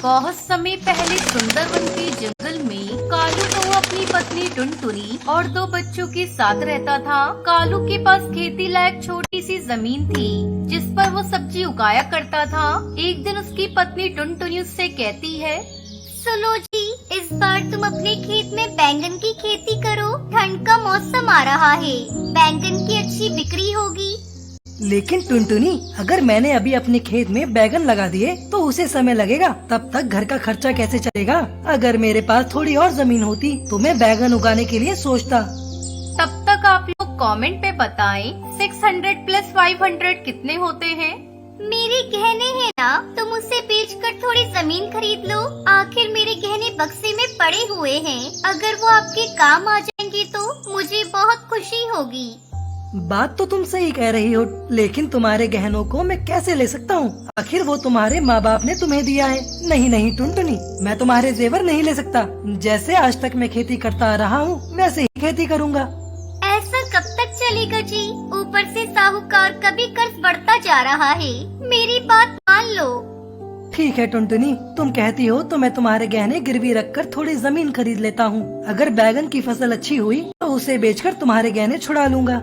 बहुत समय पहले सुंदरवन के जंगल में कालू कौवा अपनी पत्नी टुनटुनी और 2 बच्चों के साथ रहता था। कालू के पास खेती लायक छोटी सी जमीन थी जिस पर वो सब्जी उगाया करता था। एक दिन उसकी पत्नी टुनटुनी उससे कहती है, सुनो जी, इस बार तुम अपने खेत में बैंगन की खेती करो। ठंड का मौसम आ रहा है, बैंगन की अच्छी बिक्री होगी। लेकिन टुनटुनी, अगर मैंने अभी अपने खेत में बैगन लगा दिए तो उसे समय लगेगा, तब तक घर का खर्चा कैसे चलेगा? अगर मेरे पास थोड़ी और जमीन होती तो मैं बैगन उगाने के लिए सोचता। तब तक आप लोग कमेंट पे बताएं 600 + 500 कितने होते हैं? मेरे गहने हैं ना, तुम उसे बेचकर थोड़ी जमीन खरीद लो। आखिर मेरे गहने बक्से में पड़े हुए हैं, अगर वो आपके काम आ जाएंगे तो मुझे बहुत खुशी होगी। बात तो तुम सही कह रही हो, लेकिन तुम्हारे गहनों को मैं कैसे ले सकता हूँ? आखिर वो तुम्हारे माँ बाप ने तुम्हें दिया है। नहीं नहीं टुनटुनी, मैं तुम्हारे जेवर नहीं ले सकता। जैसे आज तक मैं खेती करता आ रहा हूँ वैसे ही खेती करूँगा। ऐसा कब तक चलेगा जी? ऊपर से साहूकार का भी कर्ज बढ़ता जा रहा है। मेरी बात मान लो। ठीक है टुनटुनी, तुम कहती हो तो मैं तुम्हारे गहने गिरवी रखकर थोड़ी जमीन खरीद लेता हूँ। अगर बैगन की फसल अच्छी हुई तो उसे बेचकर तुम्हारे गहने छुड़ा लूँगा।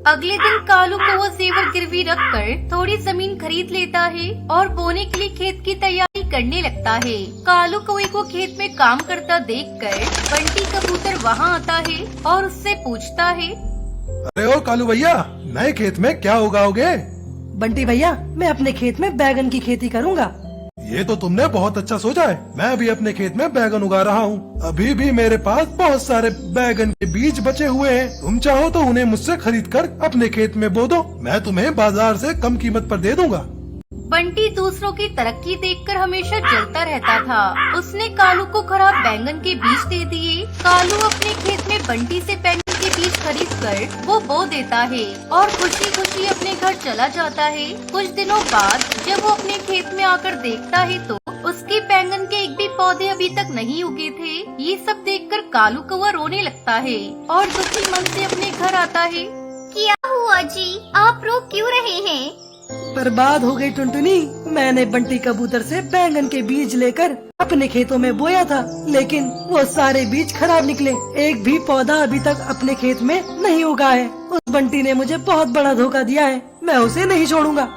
अगले दिन कालू को वो जेवर गिरवी रखकर थोड़ी जमीन खरीद लेता है और बोने के लिए खेत की तैयारी करने लगता है। कालू कौवे को खेत में काम करता देखकर बंटी कबूतर वहाँ आता है और उससे पूछता है, अरे ओ कालू भैया, नए खेत में क्या उगाओगे? बंटी भैया, मैं अपने खेत में बैगन की खेती करूँगा। ये तो तुमने बहुत अच्छा सोचा है। मैं भी अपने खेत में बैगन उगा रहा हूँ। अभी भी मेरे पास बहुत सारे बैगन के बीज बचे हुए हैं। तुम चाहो तो उन्हें मुझसे खरीद कर अपने खेत में बो दो। मैं तुम्हें बाजार से कम कीमत पर दे दूंगा। बंटी दूसरों की तरक्की देखकर हमेशा जलता रहता था। उसने कालू को खराब बैंगन के बीज दे दिए। कालू अपने खेत में बंटी से बैंगन के बीज खरीद कर वो बो देता है और खुशी खुशी अपने घर चला जाता है। कुछ दिनों बाद जब वो अपने खेत में आकर देखता है तो उसके बैंगन के एक भी पौधे अभी तक नहीं उगे थे। ये सब देखकर कालू कौवा रोने लगता है और दुखी मन से अपने घर आता है। क्या हुआ जी, आप रो क्यों रहे हैं? बर्बाद हो गई टुनटुनी। मैंने बंटी कबूतर से बैंगन के बीज लेकर अपने खेतों में बोया था, लेकिन वो सारे बीज खराब निकले। एक भी पौधा अभी तक अपने खेत में नहीं उगा है। उस बंटी ने मुझे बहुत बड़ा धोखा दिया है। मैं उसे नहीं छोड़ूंगा।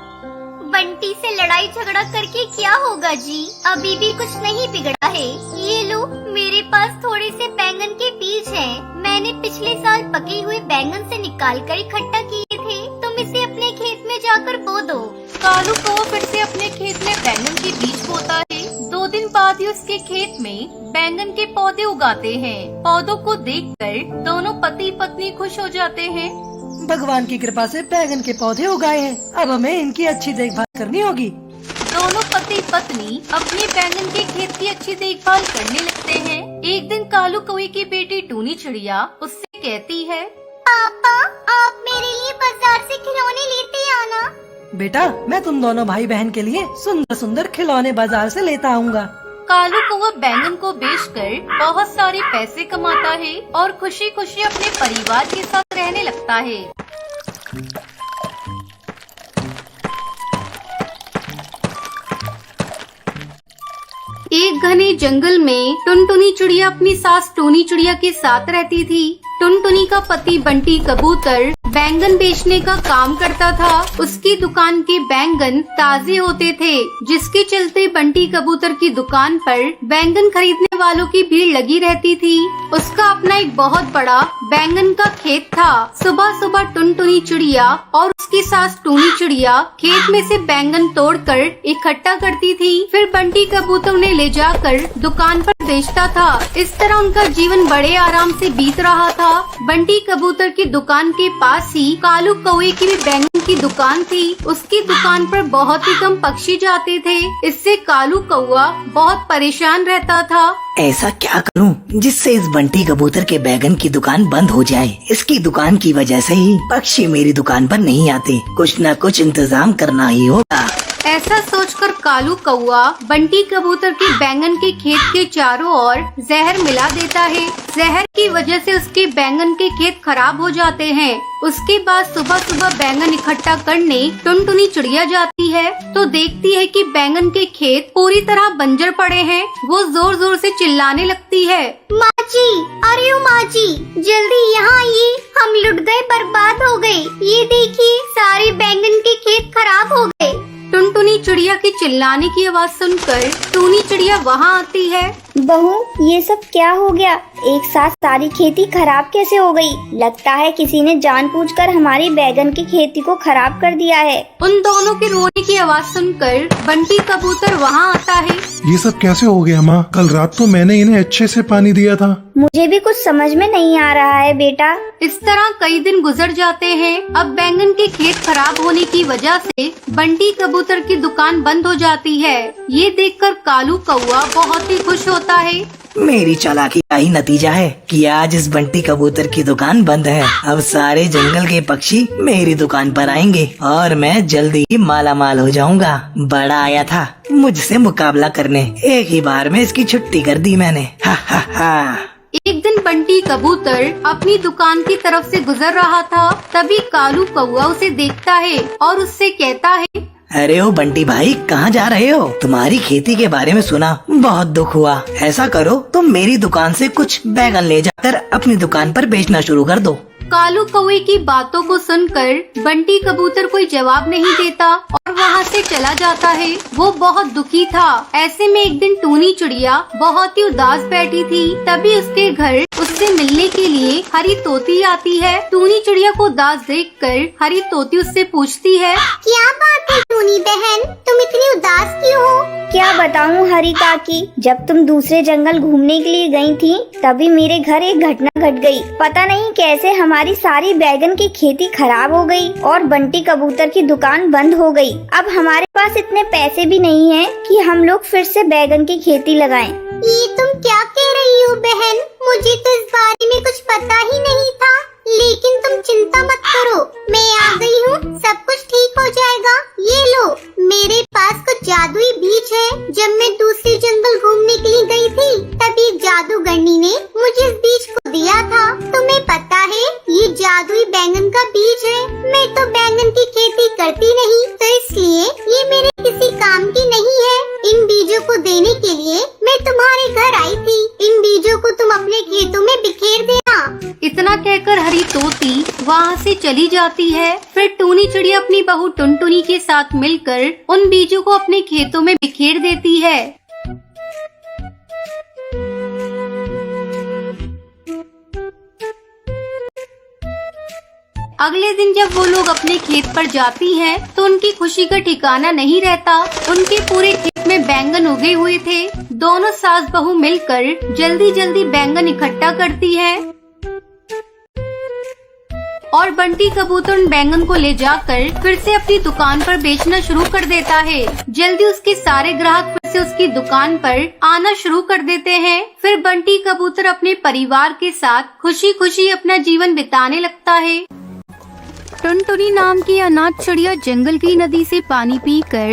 बंटी से लड़ाई झगड़ा करके क्या होगा जी? अभी भी कुछ नहीं बिगड़ा है। ये लो, मेरे पास थोड़े से बैंगन के बीज हैं। मैंने पिछले साल पके हुए बैंगन से निकाल कर इकट्ठा किए थे। तुम इसे अपने खेत में जाकर बो दो। कालू कौवा फिर से अपने खेत में बैंगन के बीज बोता है। 2 दिन बाद ही उसके खेत में बैंगन के पौधे उगाते हैं। पौधों को देखकर दोनों पति पत्नी खुश हो जाते हैं। भगवान की कृपा से बैगन के पौधे उगाए हैं, अब हमें इनकी अच्छी देखभाल करनी होगी। दोनों पति पत्नी अपने बैंगन के खेत की अच्छी देखभाल करने लगते हैं। एक दिन कालू कौवे की बेटी टूनी चिड़िया उससे कहती है, पापा, आप मेरे लिए बाजार से खिलौने लेते आना। बेटा, मैं तुम दोनों भाई बहन के लिए सुंदर सुंदर खिलौने बाजार से लेता आऊँगा। कालू कौवा बैंगन को बेचकर बहुत सारे पैसे कमाता है और खुशी खुशी अपने परिवार के साथ रहने लगता है। एक घने जंगल में टुनटुनी चिड़िया अपनी सास टूनी चिड़िया के साथ रहती थी। टुनटुनी का पति बंटी कबूतर बैंगन बेचने का काम करता था। उसकी दुकान के बैंगन ताजे होते थे, जिसके चलते बंटी कबूतर की दुकान पर बैंगन खरीदने वालों की भीड़ लगी रहती थी। उसका अपना एक बहुत बड़ा बैंगन का खेत था। सुबह सुबह टुनटुनी चिड़िया और उसकी सास टूनी चिड़िया खेत में से बैंगन तोड़कर इकट्ठा करती थी, फिर बंटी कबूतर उन्हें ले जाकर दुकान पर बेचता था। इस तरह उनका जीवन बड़े आराम से बीत रहा था। बंटी कबूतर की दुकान के पास ही कालू कौवे की भी बैंगन की दुकान थी। उसकी दुकान पर बहुत ही कम पक्षी जाते थे। इससे कालू कौवा बहुत परेशान रहता था। ऐसा क्या करूं जिससे इस बंटी कबूतर के बैगन की दुकान बंद हो जाए। इसकी दुकान की वजह से ही पक्षी मेरी दुकान पर नहीं आते। कुछ न कुछ इंतजाम करना ही होगा। ऐसा सोचकर कालू कौआ बंटी कबूतर के बैंगन के खेत के चारों ओर जहर मिला देता है। जहर की वजह से उसके बैंगन के खेत खराब हो जाते हैं। उसके बाद सुबह सुबह बैंगन इकट्ठा करने टुनटुनी चिड़िया जाती है तो देखती है कि बैंगन के खेत पूरी तरह बंजर पड़े हैं। वो जोर जोर से चिल्लाने लगती है, माँ जी, अरे ओ माँ जी, जल्दी यहाँ आइए, हम लुट गए, बर्बाद हो गए। ये देखिए, सारे बैंगन के खेत खराब हो गए। टुनटुनी चिड़िया के चिल्लाने की आवाज सुनकर टूनी चिड़िया वहाँ आती है। बहू, ये सब क्या हो गया? एक साथ सारी खेती खराब कैसे हो गई? लगता है किसी ने जानबूझकर हमारी बैगन की खेती को खराब कर दिया है। उन दोनों के रोने की आवाज सुनकर बंटी कबूतर वहाँ आता है। ये सब कैसे हो गया माँ? कल रात तो मैंने इन्हें अच्छे से पानी दिया था। मुझे भी कुछ समझ में नहीं आ रहा है बेटा। इस तरह कई दिन गुजर जाते हैं। अब बैंगन के खेत खराब होने की वजह से बंटी कबूतर की दुकान बंद हो जाती है। ये देखकर कालू कौआ बहुत ही खुश होता है। मेरी चालाकी का ही नतीजा है कि आज इस बंटी कबूतर की दुकान बंद है। अब सारे जंगल के पक्षी मेरी दुकान पर आएंगे और मैं जल्दी ही माला माल हो जाऊंगा। बड़ा आया था मुझसे मुकाबला करने, एक ही बार में इसकी छुट्टी कर दी मैंने। हा हा हा। एक दिन बंटी कबूतर अपनी दुकान की तरफ से गुजर रहा था, तभी कालू कौआ उसे देखता है और उससे कहता है, अरे ओ बंटी भाई, कहाँ जा रहे हो? तुम्हारी खेती के बारे में सुना, बहुत दुख हुआ। ऐसा करो, तुम मेरी दुकान से कुछ बैगन ले जाकर अपनी दुकान पर बेचना शुरू कर दो। कालू कौवे की बातों को सुनकर बंटी कबूतर कोई जवाब नहीं देता और वहाँ से चला जाता है। वो बहुत दुखी था। ऐसे में एक दिन टूनी चिड़िया बहुत ही उदास बैठी थी। तभी उसके घर उससे मिलने के लिए हरी तोती आती है। टूनी चिड़िया को उदास देखकर हरी तोती उससे पूछती है, क्या बात है टूनी बहन, तुम इतनी उदास क्यों हो? क्या बताऊं हरी काकी, जब तुम दूसरे जंगल घूमने के लिए गई थी तभी मेरे घर एक घटना घट गई। पता नहीं कैसे हमारी सारी बैगन की खेती खराब हो गई और बंटी कबूतर की दुकान बंद हो गई। अब हमारे पास इतने पैसे भी नहीं हैं कि हम लोग फिर से बैगन की खेती लगाएं। ये तुम क्या कह रही हो बहन? मुझे तो इस बारे में कुछ पता ही नहीं था। लेकिन तुम चिंता मत करो, मैं आ गई हूँ, सब कुछ ठीक हो जाएगा। ये लो, मेरे पास कुछ जादुई बीज है। जब मैं दूसरे जंगल घूमने के लिए गई थी तभी एक जादूगरनी ने मुझे इस बीज को दिया था। तुम्हें पता है, ये जादुई बैंगन का बीज है। मैं तो बैंगन की खेती करती नहीं, तो इसलिए ये मेरे किसी काम की नहीं है। इन बीजों को देने के लिए मैं तुम्हारे घर आई थी। इन बीजों को तुम अपने खेतों में बिखेर देना। इतना कहकर हरी तोती वहाँ से चली जाती है। फिर टूनी चिड़िया अपनी बहू टुनटुनी के साथ मिलकर उन बीजों को अपने खेतों में बिखेर देती है। अगले दिन जब वो लोग अपने खेत पर जाती हैं, तो उनकी खुशी का ठिकाना नहीं रहता। उनके पूरे खेत में बैंगन उगे हुए थे। दोनों सास बहू मिलकर जल्दी जल्दी बैंगन इकट्ठा करती है और बंटी कबूतर उन बैंगन को ले जाकर फिर से अपनी दुकान पर बेचना शुरू कर देता है। जल्दी उसके सारे ग्राहक फिर से उसकी दुकान पर आना शुरू कर देते हैं। फिर बंटी कबूतर अपने परिवार के साथ खुशी खुशी अपना जीवन बिताने लगता है। टुनटुनी नाम की अनाथ चिड़िया जंगल की नदी से पानी पीकर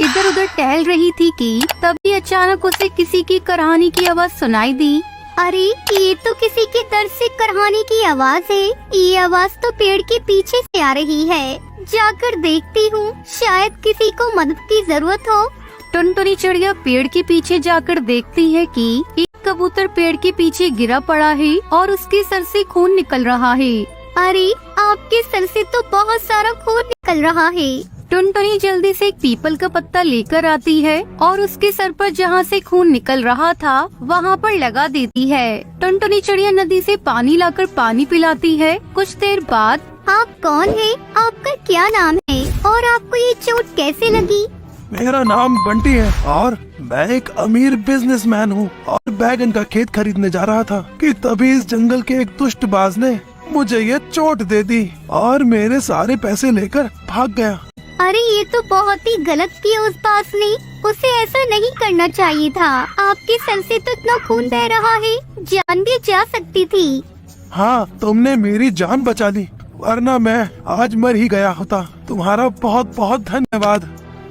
इधर उधर टहल रही थी कि तभी अचानक उसे किसी की कराहनी की आवाज सुनाई दी। अरे, ये तो किसी के दर्द से कराहने की आवाज है। ये आवाज तो पेड़ के पीछे से आ रही है। जाकर देखती हूँ, शायद किसी को मदद की जरूरत हो। टुनटुनी चिड़िया पेड़ के पीछे जाकर देखती है कि एक कबूतर पेड़ के पीछे गिरा पड़ा है और उसके सर से खून निकल रहा है। अरे, आपके सर से तो बहुत सारा खून निकल रहा है। टुनटुनी जल्दी से एक पीपल का पत्ता लेकर आती है और उसके सर पर जहाँ से खून निकल रहा था वहाँ पर लगा देती है। टुनटुनी चिड़िया नदी से पानी लाकर पानी पिलाती है। कुछ देर बाद, आप कौन है? आपका क्या नाम है? और आपको ये चोट कैसे लगी? मेरा नाम बंटी है और मैं एक अमीर बिजनेसमैन हूँ और बैगन का खेत खरीदने जा रहा था कि तभी इस जंगल के एक दुष्टबाज ने मुझे ये चोट दे दी और मेरे सारे पैसे लेकर भाग गया। अरे, ये तो बहुत ही गलत किया उस बास ने। उसे ऐसा नहीं करना चाहिए था। आपके सर से तो इतना खून बह रहा है, जान भी जा सकती थी। हाँ, तुमने मेरी जान बचा ली। वरना मैं आज मर ही गया होता। तुम्हारा बहुत बहुत धन्यवाद।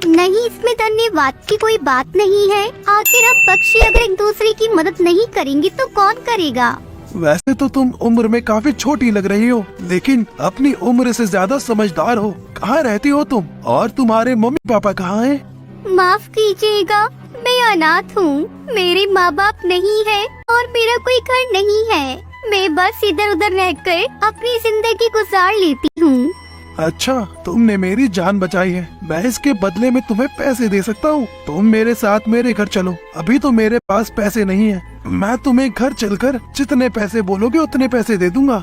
नहीं, इसमें धन्यवाद की कोई बात नहीं है। आखिर आप पक्षी अगर एक दूसरे की मदद नहीं करेंगे तो कौन करेगा। वैसे तो तुम उम्र में काफी छोटी लग रही हो, लेकिन अपनी उम्र से ज्यादा समझदार हो। कहाँ रहती हो तुम, और तुम्हारे मम्मी पापा कहाँ हैं? माफ कीजिएगा, मैं अनाथ हूँ। मेरे माँ बाप नहीं है और मेरा कोई घर नहीं है। मैं बस इधर उधर रहकर अपनी जिंदगी गुजार लेती हूँ। अच्छा, तुमने मेरी जान बचाई है। मैं इसके बदले में तुम्हें पैसे दे सकता हूँ। तुम मेरे साथ मेरे घर चलो। अभी तो मेरे पास पैसे नहीं है। मैं तुम्हें घर चलकर जितने पैसे बोलोगे उतने पैसे दे दूंगा।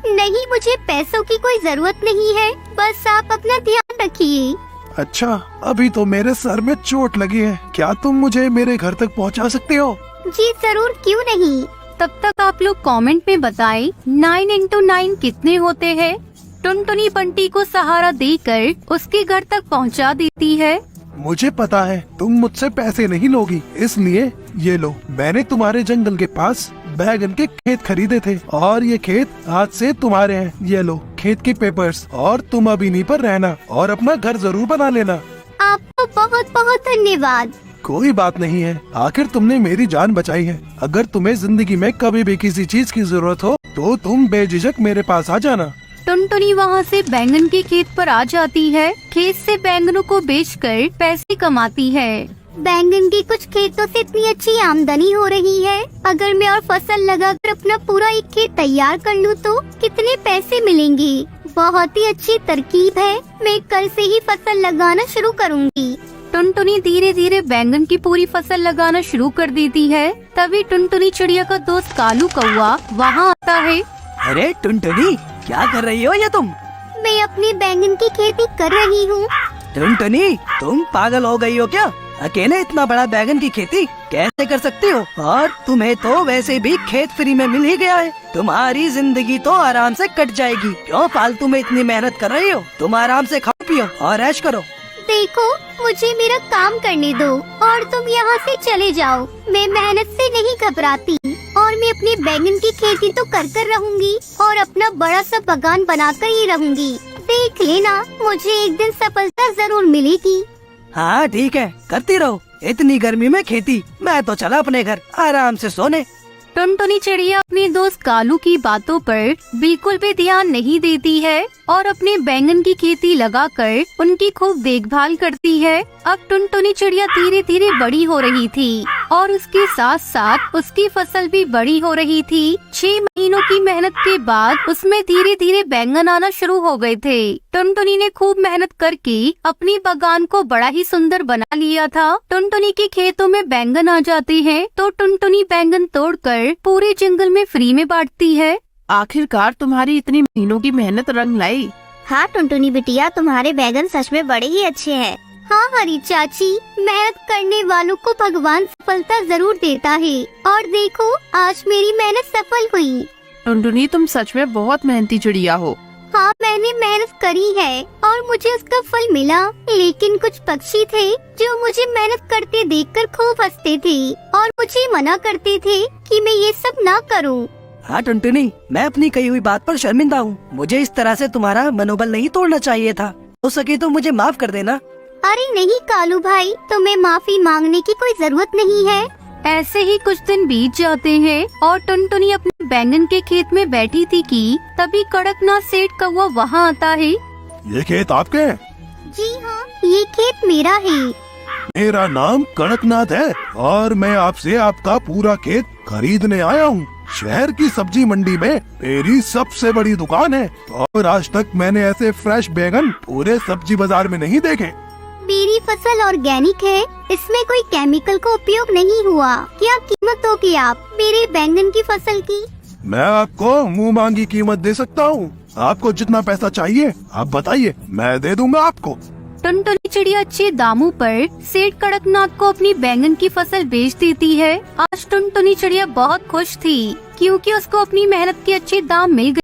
नहीं, मुझे पैसों की कोई जरूरत नहीं है। बस आप अपना ध्यान रखिए। अच्छा, अभी तो मेरे सर में चोट लगी है। क्या तुम मुझे मेरे घर तक पहुंचा सकते हो? जी जरूर, क्यों नहीं। तब तक आप लोग कमेंट में बताएं 9 into 9 कितने होते हैं। टुनटुनी बंटी को सहारा देकर उसके घर तक पहुंचा देती है। मुझे पता है तुम मुझसे पैसे नहीं लोगी, इसलिए ये लो। मैंने तुम्हारे जंगल के पास बैगन के खेत खरीदे थे और ये खेत आज से तुम्हारे हैं। ये लो खेत के पेपर्स, और तुम अब इन्हीं पर रहना और अपना घर जरूर बना लेना। आपको बहुत बहुत धन्यवाद। कोई बात नहीं है, आखिर तुमने मेरी जान बचाई है। अगर तुम्हें जिंदगी में कभी भी किसी चीज की जरूरत हो तो तुम बेझिझक मेरे पास आ जाना। टुनटुनी वहाँ से बैंगन के खेत पर आ जाती है। खेत से बैंगनों को बेचकर पैसे कमाती है। बैंगन की कुछ खेतों से इतनी अच्छी आमदनी हो रही है। अगर मैं और फसल लगाकर अपना पूरा एक खेत तैयार कर लूँ तो कितने पैसे मिलेंगे। बहुत ही अच्छी तरकीब है। मैं कल से ही फसल लगाना शुरू करूँगी। टुनटुनी धीरे धीरे बैंगन की पूरी फसल लगाना शुरू कर देती है। तभी टुनटुनी चिड़िया का दोस्त कालू कौआ वहाँ आता है। अरे टुनटुनी, क्या कर रही हो ये तुम? मैं अपनी बैंगन की खेती कर रही हूँ। टुनटुनी, तुम पागल हो गई हो क्या? अकेले इतना बड़ा बैगन की खेती कैसे कर सकती हो? और तुम्हें तो वैसे भी खेत फ्री में मिल ही गया है। तुम्हारी जिंदगी तो आराम से कट जाएगी। क्यों फालतू में इतनी मेहनत कर रही हो? तुम आराम से खाओ पियो और ऐश करो। देखो, मुझे मेरा काम करने दो और तुम यहाँ से चले जाओ। मैं मेहनत से नहीं घबराती और मैं अपनी बैंगन की खेती तो कर रहूँगी और अपना बड़ा सा बागान बनाकर ही रहूँगी। देख लेना, मुझे एक दिन सफलता जरूर मिलेगी। हाँ ठीक है, करती रहो। इतनी गर्मी में खेती, मैं तो चला अपने घर आराम से सोने। टुनटुनी चिड़िया अपने दोस्त कालू की बातों पर बिल्कुल भी ध्यान नहीं देती है और अपने बैंगन की खेती लगाकर उनकी खूब देखभाल करती है। अब टुनटुनी चिड़िया धीरे धीरे बड़ी हो रही थी और उसके साथ साथ उसकी फसल भी बड़ी हो रही थी। 6 महीनों की मेहनत के बाद उसमें धीरे धीरे बैंगन आना शुरू हो गए थे। टुनटुनी ने खूब मेहनत करके अपनी बागान को बड़ा ही सुंदर बना लिया था। टुनटुनी के खेतों में बैंगन आ जाते हैं तो टुनटुनी बैंगन तोड़कर पूरे जंगल में फ्री में बांटती है। आखिरकार तुम्हारी इतनी महीनों की मेहनत रंग लाई। हाँ टुनटुनी बिटिया, तुम्हारे बैगन सच में बड़े ही अच्छे हैं। हाँ हरी चाची, मेहनत करने वालों को भगवान सफलता जरूर देता है। और देखो, आज मेरी मेहनत सफल हुई। टुनटुनी, तुम सच में बहुत मेहनती चिड़िया हो। हाँ, मैंने मेहनत करी है और मुझे उसका फल मिला। लेकिन कुछ पक्षी थे जो मुझे मेहनत करते देखकर खूब हंसते थे और मुझे मना करते थे कि मैं ये सब ना करूं। हाँ टुनटुनी, मैं अपनी कही हुई बात पर शर्मिंदा हूँ। मुझे इस तरह से तुम्हारा मनोबल नहीं तोड़ना चाहिए था। हो सके तो मुझे माफ कर देना। अरे नहीं कालू भाई, तुम्हें माफी मांगने की कोई जरूरत नहीं है। ऐसे ही कुछ दिन बीत जाते हैं और टुनटुनी अपने बैंगन के खेत में बैठी थी कि तभी कड़कनाथ सेठ कौवा वहाँ आता है। ये खेत आपके हैं? जी हाँ, ये खेत मेरा है। मेरा नाम कड़कनाथ है और मैं आपसे आपका पूरा खेत खरीदने आया हूँ। शहर की सब्जी मंडी में मेरी सबसे बड़ी दुकान है और आज तक मैंने ऐसे फ्रेश बैगन पूरे सब्जी बाजार में नहीं देखे। मेरी फसल ऑर्गेनिक है, इसमें कोई केमिकल का उपयोग नहीं हुआ। क्या कीमत होगी आप मेरे बैंगन की फसल की? मैं आपको मुंह मांगी कीमत दे सकता हूँ। आपको जितना पैसा चाहिए आप बताइए, मैं दे दूंगा आपको। टुनटुनी चिड़िया अच्छे दामों पर सेठ कड़कनाथ को अपनी बैंगन की फसल बेच देती है। आज टुनटुनी चिड़िया बहुत खुश थी क्योंकि उसको अपनी मेहनत के अच्छे दाम मिल गए।